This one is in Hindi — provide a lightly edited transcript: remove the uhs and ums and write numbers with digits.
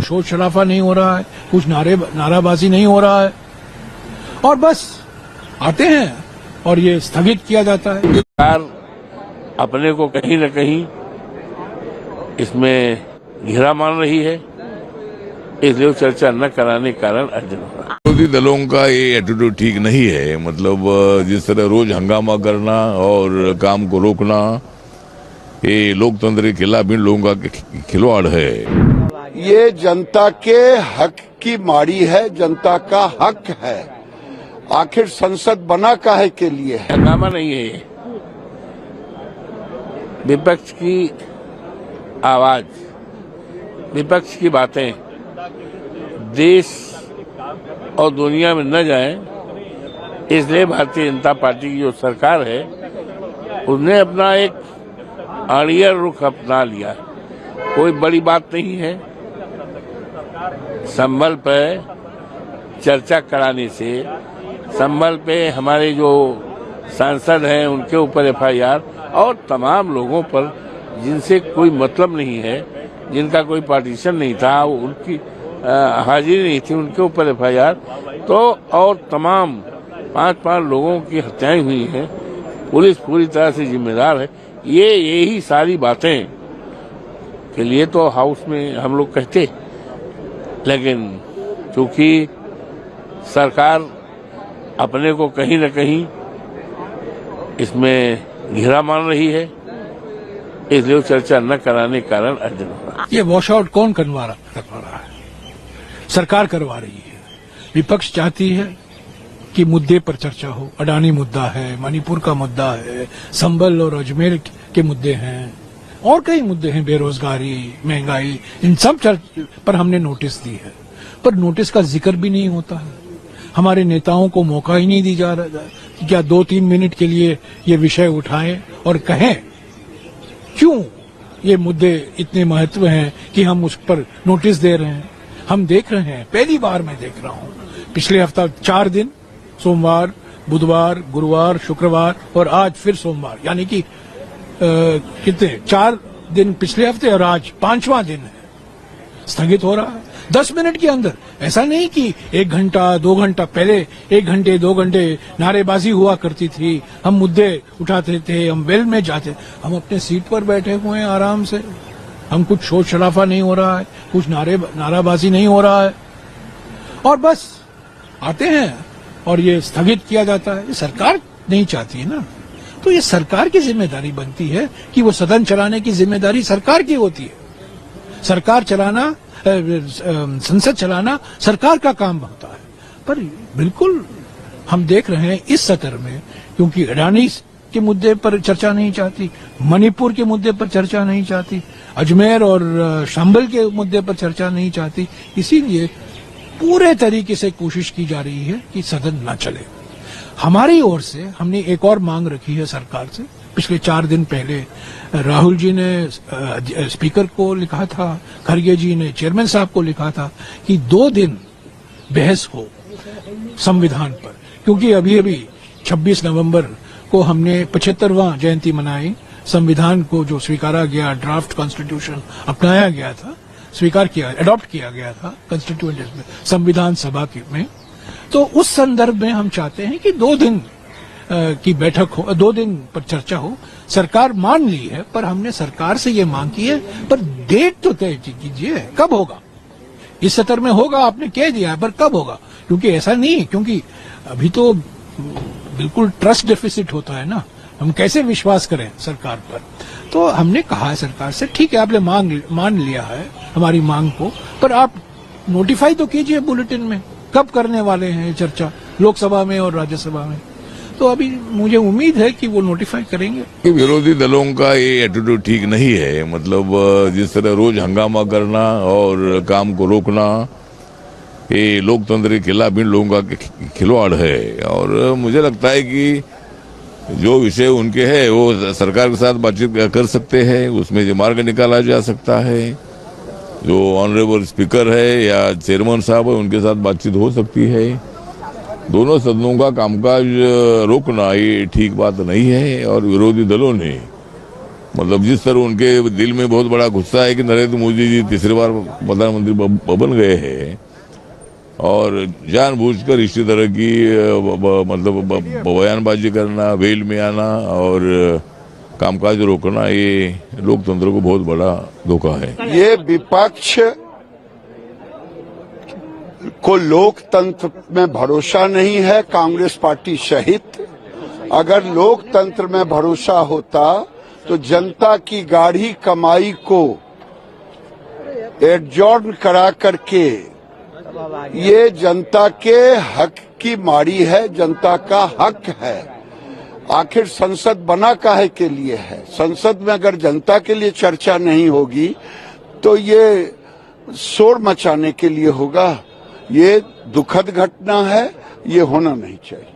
शोर शराफा नहीं हो रहा है, कुछ नाराबाजी नहीं हो रहा है, और बस आते हैं और ये स्थगित किया जाता है। सरकार अपने को कहीं न कहीं इसमें घिरा मान रही है, इसलिए चर्चा न कराने के कारण अर्जन हो रहा है। विरोधी दलों का ये एटीट्यूड ठीक नहीं है। मतलब जिस तरह रोज हंगामा करना और काम को रोकना, ये लोकतंत्र के खिलाफ इन लोगों का खिलवाड़ है। ये जनता के हक की मारी है, जनता का हक है। आखिर संसद बना काहे के लिए है? हंगामा नहीं है ये, विपक्ष की आवाज, विपक्ष की बातें देश और दुनिया में न जाए, इसलिए भारतीय जनता पार्टी की जो सरकार है उसने अपना एक अड़ियल रुख अपना लिया। कोई बड़ी बात नहीं है। संभल पर चर्चा कराने से, संभल पे हमारे जो सांसद हैं उनके ऊपर एफआईआर और तमाम लोगों पर जिनसे कोई मतलब नहीं है, जिनका कोई पार्टीशन नहीं था, उनकी हाजिरी नहीं थी, उनके ऊपर एफआईआर, तो और तमाम 5 लोगों की हत्याएं हुई हैं। पुलिस पूरी तरह से जिम्मेदार है। यही सारी बातें के लिए तो हाउस में हम लोग कहते, लेकिन चूंकि सरकार अपने को कहीं न कहीं इसमें घिरा मान रही है, इसलिए चर्चा न कराने के कारण अर्जन हो रहा है। ये वॉश आउट कौन करवा रहा है? सरकार करवा रही है। विपक्ष चाहती है कि मुद्दे पर चर्चा हो। अडानी मुद्दा है, मणिपुर का मुद्दा है, संभल और अजमेर के मुद्दे हैं, और कई मुद्दे हैं, बेरोजगारी, महंगाई, इन सब पर हमने नोटिस दी है, पर नोटिस का जिक्र भी नहीं होता है। हमारे नेताओं को मौका ही नहीं दी जा रहा कि क्या 2-3 मिनट के लिए ये विषय उठाएं और कहें क्यों ये मुद्दे इतने महत्व हैं कि हम उस पर नोटिस दे रहे हैं। हम देख रहे हैं, पहली बार मैं देख रहा हूं, पिछले हफ्ता 4 दिन, सोमवार, बुधवार, गुरुवार, शुक्रवार और आज फिर सोमवार, यानी कि कितने 4 दिन पिछले हफ्ते और आज 5वां दिन है, स्थगित हो रहा है 10 मिनट के अंदर। ऐसा नहीं कि 1 घंटा 2 घंटा, पहले 1 घंटे 2 घंटे नारेबाजी हुआ करती थी, हम मुद्दे उठाते थे, हम वेल में जाते, हम अपने सीट पर बैठे हुए हैं आराम से, हम कुछ शोर शराफा नहीं हो रहा है, कुछ नाराबाजी नहीं हो रहा है, और बस आते हैं और ये स्थगित किया जाता है। ये सरकार नहीं चाहती है ना, तो ये सरकार की जिम्मेदारी बनती है कि वो सदन चलाने की जिम्मेदारी सरकार की होती है। सरकार चलाना, संसद चलाना सरकार का काम होता है। पर बिल्कुल हम देख रहे हैं इस सत्र में, क्योंकि अडानी के मुद्दे पर चर्चा नहीं चाहती, मणिपुर के मुद्दे पर चर्चा नहीं चाहती, अजमेर और संभल के मुद्दे पर चर्चा नहीं चाहती, इसीलिए पूरे तरीके से कोशिश की जा रही है कि सदन न चले। हमारी ओर से हमने एक और मांग रखी है सरकार से। पिछले 4 दिन पहले राहुल जी ने स्पीकर को लिखा था, खरगे जी ने चेयरमैन साहब को लिखा था कि 2 दिन बहस हो संविधान पर, क्योंकि अभी 26 नवंबर को हमने 75वां जयंती मनाई। संविधान को जो स्वीकारा गया, ड्राफ्ट कॉन्स्टिट्यूशन अपनाया गया था, स्वीकार किया, अडॉप्ट किया गया था कॉन्स्टिट्यूएंट में, संविधान सभा में। तो उस संदर्भ में हम चाहते हैं कि 2 दिन की बैठक हो, 2 दिन पर चर्चा हो। सरकार मान ली है, पर हमने सरकार से ये मांग की है, पर डेट तो तय कीजिए, कब होगा? इस सत्र में होगा आपने कह दिया, पर कब होगा? क्योंकि ऐसा नहीं, क्योंकि अभी तो बिल्कुल ट्रस्ट डेफिसिट होता है ना, हम कैसे विश्वास करें सरकार पर? तो हमने कहा है सरकार से, ठीक है आपने मान लिया है हमारी मांग को, पर आप नोटिफाई तो कीजिए बुलेटिन में, कब करने वाले हैं चर्चा लोकसभा में और राज्यसभा में। तो अभी मुझे उम्मीद है कि वो नोटिफाई करेंगे। विरोधी दलों का ये एटीट्यूड ठीक नहीं है। मतलब जिस तरह रोज हंगामा करना और काम को रोकना, ये लोकतंत्र के खिलाफ इन लोगों का खिलवाड़ है। और मुझे लगता है कि जो विषय उनके हैं वो सरकार के साथ बातचीत कर सकते हैं, उसमें जो मार्ग निकाला जा सकता है। जो ऑनरेबल स्पीकर है या चेयरमैन साहब है, उनके साथ बातचीत हो सकती है। दोनों सदनों का कामकाज रोकना ये ठीक बात नहीं है। और विरोधी दलों ने मतलब जिस तरह उनके दिल में बहुत बड़ा गुस्सा है कि नरेंद्र मोदी जी तीसरी बार प्रधानमंत्री बन गए हैं और जानबूझकर इसी तरह की मतलब बयानबाजी करना, वेल में आना और कामकाज रोकना, ये लोकतंत्र को बहुत बड़ा धोखा है। ये विपक्ष को लोकतंत्र में भरोसा नहीं है, कांग्रेस पार्टी सहित। अगर लोकतंत्र में भरोसा होता तो जनता की गाढ़ी कमाई को एडजॉर्न करा करके ये जनता के हक की मारी है, जनता का हक है। आखिर संसद बना काहे के लिए है? संसद में अगर जनता के लिए चर्चा नहीं होगी तो ये शोर मचाने के लिए होगा। ये दुखद घटना है, ये होना नहीं चाहिए।